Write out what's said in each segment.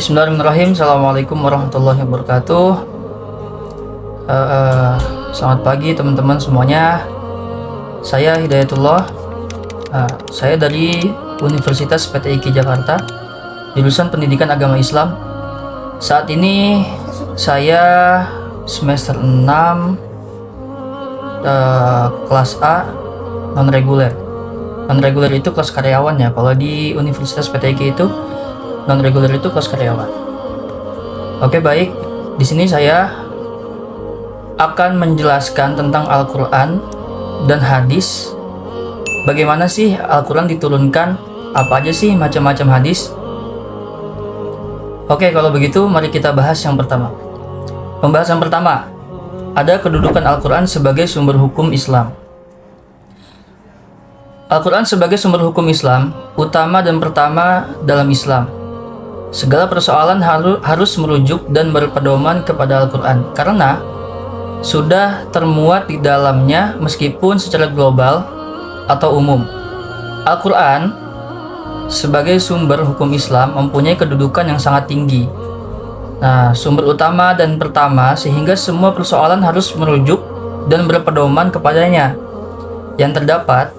Bismillahirrahmanirrahim. Assalamualaikum warahmatullahi wabarakatuh. Selamat pagi teman-teman semuanya. Saya Hidayatullah. Saya dari Universitas PTIQ Jakarta, jurusan Pendidikan Agama Islam. Saat ini saya semester 6, kelas A, non-reguler. Non-reguler itu kelas karyawan ya. Kalau di Universitas PTIQ itu non-reguler itu kelas karyawan. Oke, baik. Di sini saya akan menjelaskan tentang Al-Quran dan hadis. Bagaimana sih Al-Quran diturunkan? Apa aja sih macam-macam hadis? Oke, kalau begitu mari kita bahas yang pertama. Pembahasan pertama, ada kedudukan Al-Quran sebagai sumber hukum Islam. Al-Quran sebagai sumber hukum Islam, utama dan pertama dalam Islam. Segala persoalan harus merujuk dan berpedoman kepada Al-Quran karena sudah termuat di dalamnya meskipun secara global atau umum. Al-Quran sebagai sumber hukum Islam mempunyai kedudukan yang sangat tinggi. Nah, sumber utama dan pertama sehingga semua persoalan harus merujuk dan berpedoman kepadanya. Yang terdapat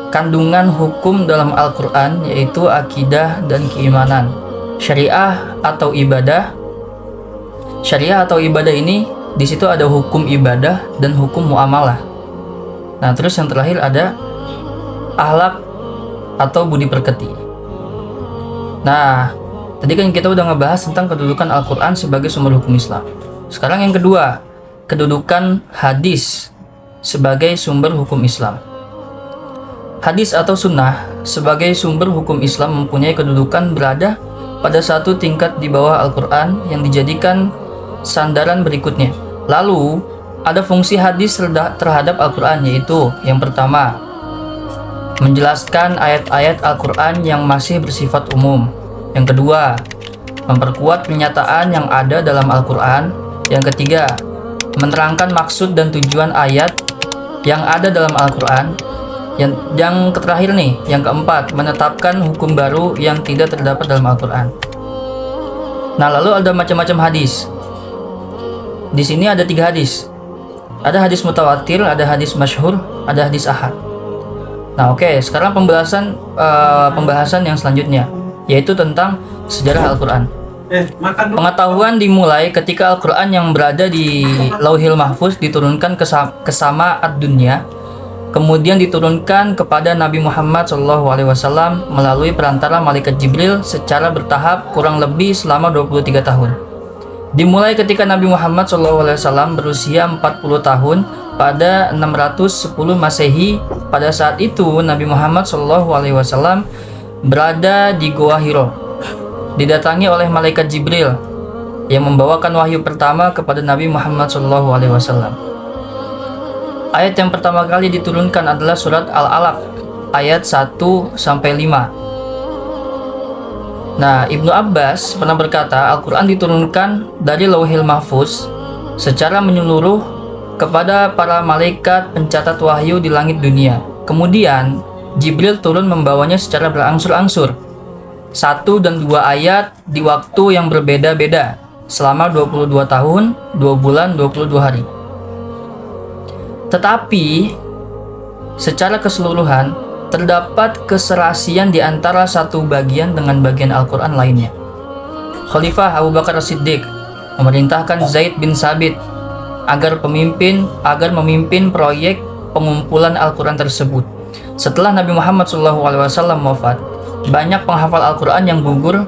kandungan hukum dalam Al-Quran yaitu akidah dan keimanan. Syariah atau ibadah. Syariah atau ibadah ini di situ ada hukum ibadah dan hukum muamalah. Nah, terus yang terakhir ada akhlak atau budi pekerti. Nah, tadi kan kita udah ngebahas tentang kedudukan Al-Quran sebagai sumber hukum Islam. Sekarang yang kedua, kedudukan hadis sebagai sumber hukum Islam. Hadis atau sunnah sebagai sumber hukum Islam mempunyai kedudukan berada pada satu tingkat di bawah Al-Quran yang dijadikan sandaran berikutnya. Lalu, ada fungsi hadis terhadap Al-Quran, yaitu yang pertama, menjelaskan ayat-ayat Al-Quran yang masih bersifat umum. Yang kedua, memperkuat pernyataan yang ada dalam Al-Quran. Yang ketiga, menerangkan maksud dan tujuan ayat yang ada dalam Al-Quran. Yang terakhir nih, yang keempat, menetapkan hukum baru yang tidak terdapat dalam Al-Quran. Nah, lalu ada macam-macam hadis. Di sini ada 3 hadis. Ada hadis mutawatir, ada hadis masyhur, ada hadis ahad. Nah, oke, sekarang pembahasan yang selanjutnya, yaitu tentang sejarah Al-Quran. Pengetahuan dimulai ketika Al-Quran yang berada di Lauhil Mahfuz diturunkan ke Sama'ad Dunya, kemudian diturunkan kepada Nabi Muhammad SAW melalui perantara malaikat Jibril secara bertahap kurang lebih selama 23 tahun. Dimulai ketika Nabi Muhammad SAW berusia 40 tahun pada 610 Masehi. Pada saat itu Nabi Muhammad SAW berada di Gua Hiro, didatangi oleh malaikat Jibril yang membawakan wahyu pertama kepada Nabi Muhammad SAW. Ayat yang pertama kali diturunkan adalah surat Al-Alaq ayat 1-5. Nah, Ibnu Abbas pernah berkata, Al-Quran diturunkan dari Lauhil Mahfuz secara menyeluruh kepada para malaikat pencatat wahyu di langit dunia. Kemudian Jibril turun membawanya secara berangsur-angsur, 1 dan 2 ayat di waktu yang berbeda-beda selama 22 tahun, 2 bulan, 22 hari. Tetapi secara keseluruhan terdapat keserasian di antara satu bagian dengan bagian Al-Quran lainnya. Khalifah Abu Bakar As-Siddiq memerintahkan Zaid bin Sabit agar memimpin proyek pengumpulan Al-Quran tersebut. Setelah Nabi Muhammad SAW wafat, banyak penghafal Al-Quran yang gugur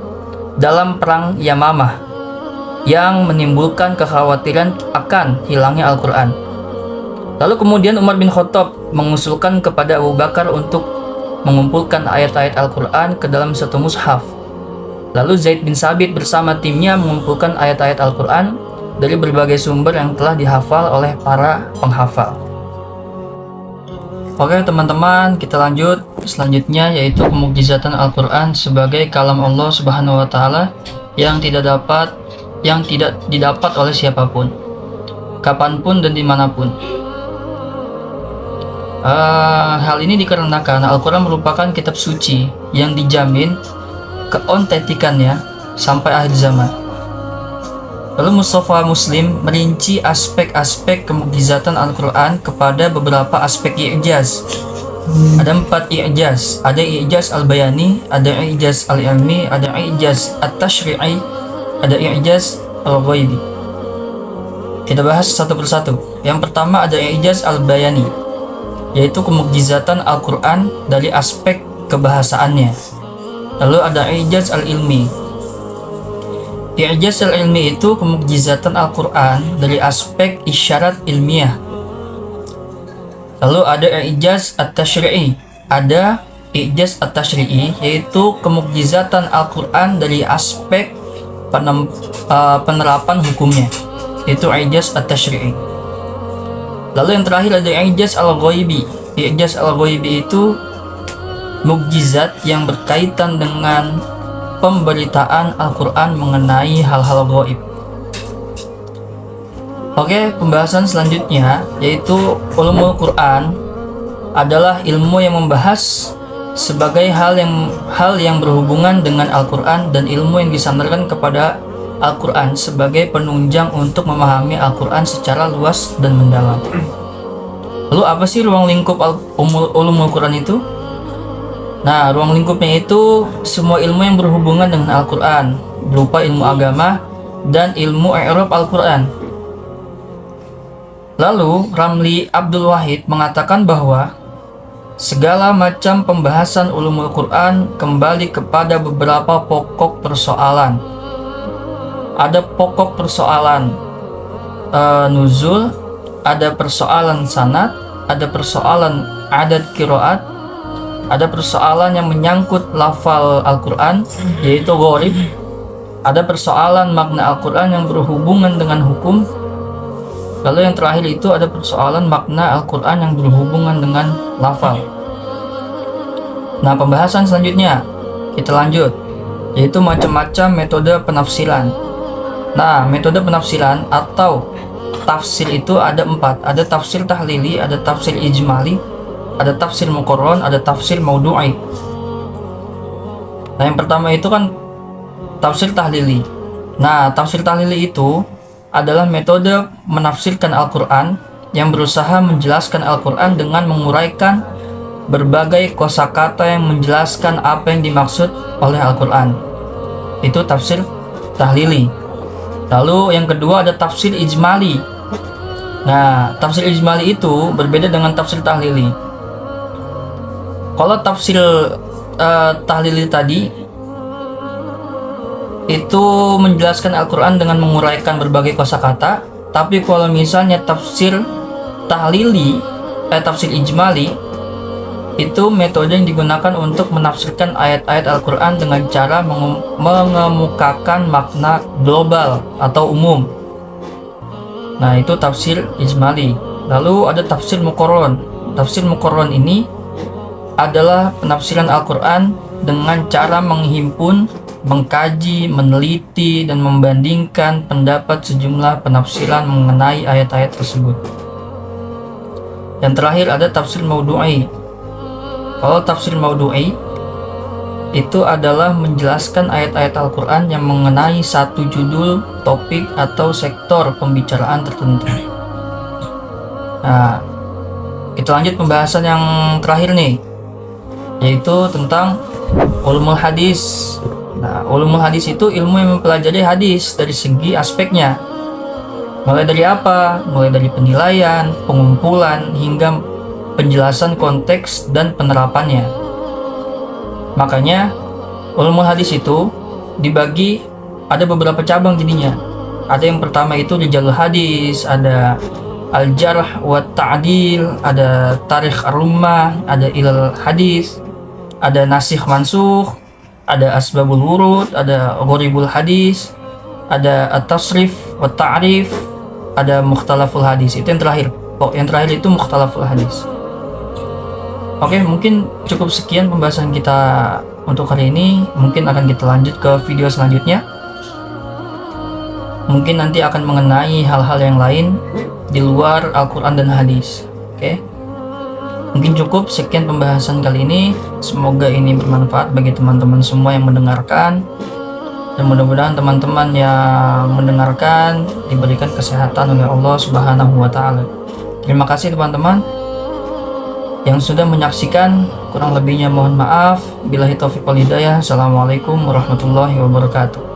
dalam perang Yamamah yang menimbulkan kekhawatiran akan hilangnya Al-Quran. Lalu kemudian Umar bin Khattab mengusulkan kepada Abu Bakar untuk mengumpulkan ayat-ayat Al-Quran ke dalam satu mushaf. Lalu Zaid bin Sabit bersama timnya mengumpulkan ayat-ayat Al-Quran dari berbagai sumber yang telah dihafal oleh para penghafal. Oke teman-teman, kita lanjut selanjutnya, yaitu kemukjizatan Al-Quran sebagai kalam Allah Subhanahu wa Ta'ala yang tidak didapat oleh siapapun, kapanpun dan dimanapun. Hal ini dikarenakan Al-Quran merupakan kitab suci yang dijamin keotentikannya sampai akhir zaman. Lalu Mustafa Muslim merinci aspek-aspek kemukjizatan Al-Quran kepada beberapa aspek i'jaz. Ada 4 i'jaz. Ada i'jaz al-bayani, ada i'jaz al-ilmi, ada i'jaz at-tashri'i, ada i'jaz al-ghaibi. Kita bahas satu persatu. Yang pertama ada i'jaz al-bayani, yaitu kemukjizatan Al-Quran dari aspek kebahasaannya. Lalu ada i'jaz al-ilmi. I'jaz al-ilmi itu kemukjizatan Al-Quran dari aspek isyarat ilmiah. Lalu ada i'jaz at-tashri'i. Ada i'jaz at-tashri'i, yaitu kemukjizatan Al-Quran dari aspek penerapan hukumnya. Itu i'jaz at-tashri'i. Lalu yang terakhir ada i'jaz al-ghaibi. I'jaz al-ghaibi itu mukjizat yang berkaitan dengan pemberitaan Al-Quran mengenai hal-hal gaib. Oke, pembahasan selanjutnya yaitu ulumul Quran adalah ilmu yang membahas sebagai hal yang berhubungan dengan Al-Quran dan ilmu yang disandarkan kepada Al-Quran sebagai penunjang untuk memahami Al-Quran secara luas dan mendalam. Lalu apa sih ruang lingkup ulumul Quran itu? Nah, ruang lingkupnya itu semua ilmu yang berhubungan dengan Al-Quran, berupa ilmu agama dan ilmu i'rab Al-Quran. Lalu, Ramli Abdul Wahid mengatakan bahwa segala macam pembahasan ulumul Quran kembali kepada beberapa pokok persoalan. Ada pokok persoalan nuzul, ada persoalan sanad, ada persoalan adad qiraat, ada persoalan yang menyangkut lafal Al-Quran, yaitu gharib. Ada persoalan makna Al-Quran yang berhubungan dengan hukum. Lalu yang terakhir itu ada persoalan makna Al-Quran yang berhubungan dengan lafal. Nah, pembahasan selanjutnya kita lanjut, yaitu macam-macam metode penafsiran. Nah, metode penafsiran atau tafsir itu ada 4. Ada tafsir tahlili, ada tafsir ijmali, ada tafsir muqarron, ada tafsir maudu'i. Nah, yang pertama itu kan tafsir tahlili. Nah, tafsir tahlili itu adalah metode menafsirkan Al-Quran yang berusaha menjelaskan Al-Quran dengan menguraikan berbagai kosakata yang menjelaskan apa yang dimaksud oleh Al-Quran. Itu tafsir tahlili. Lalu yang kedua ada tafsir ijmali. Nah, tafsir ijmali itu berbeda dengan tafsir tahlili. Kalau tafsir tahlili tadi itu menjelaskan Al-Quran dengan menguraikan berbagai kosakata, tapi kalau misalnya tafsir tahlili, tafsir ijmali itu metode yang digunakan untuk menafsirkan ayat-ayat Al-Quran dengan cara mengemukakan makna global atau umum. Nah, itu tafsir ijmali. Lalu ada tafsir muqarron. Tafsir muqarron ini adalah penafsiran Al-Quran dengan cara menghimpun, mengkaji, meneliti, dan membandingkan pendapat sejumlah penafsiran mengenai ayat-ayat tersebut. Yang terakhir ada tafsir maudu'i. Kalau tafsir maudu'i itu adalah menjelaskan ayat-ayat Al-Quran yang mengenai satu judul, topik, atau sektor pembicaraan tertentu. Nah, kita lanjut pembahasan yang terakhir nih, yaitu tentang ulumul hadis. Nah, ulumul hadis itu ilmu yang mempelajari hadis dari segi aspeknya. Mulai dari apa? Mulai dari penilaian, pengumpulan, hingga penjelasan konteks dan penerapannya. Makanya ulumul hadis itu dibagi ada beberapa cabang jadinya. Ada yang pertama itu rijalul hadis, ada al-jarh wa ta'dil, ada tarikh ar-rummah, ada ilal hadis, ada nasikh mansukh, ada asbabul wurud, ada gharibul hadis, ada at-tasrif wa ta'rif, ada mukhtalaful hadis. Itu yang terakhir. Yang terakhir itu mukhtalaful hadis. Oke, mungkin cukup sekian pembahasan kita untuk hari ini. Mungkin akan kita lanjut ke video selanjutnya. Mungkin nanti akan mengenai hal-hal yang lain di luar Al-Quran dan hadis. Oke, mungkin cukup sekian pembahasan kali ini. Semoga ini bermanfaat bagi teman-teman semua yang mendengarkan. dan mudah-mudahan teman-teman yang mendengarkan diberikan kesehatan oleh Allah Subhanahu wa taala. Terima kasih teman-teman yang sudah menyaksikan, kurang lebihnya mohon maaf. Billahi taufiq wal hidayah. Assalamualaikum warahmatullahi wabarakatuh.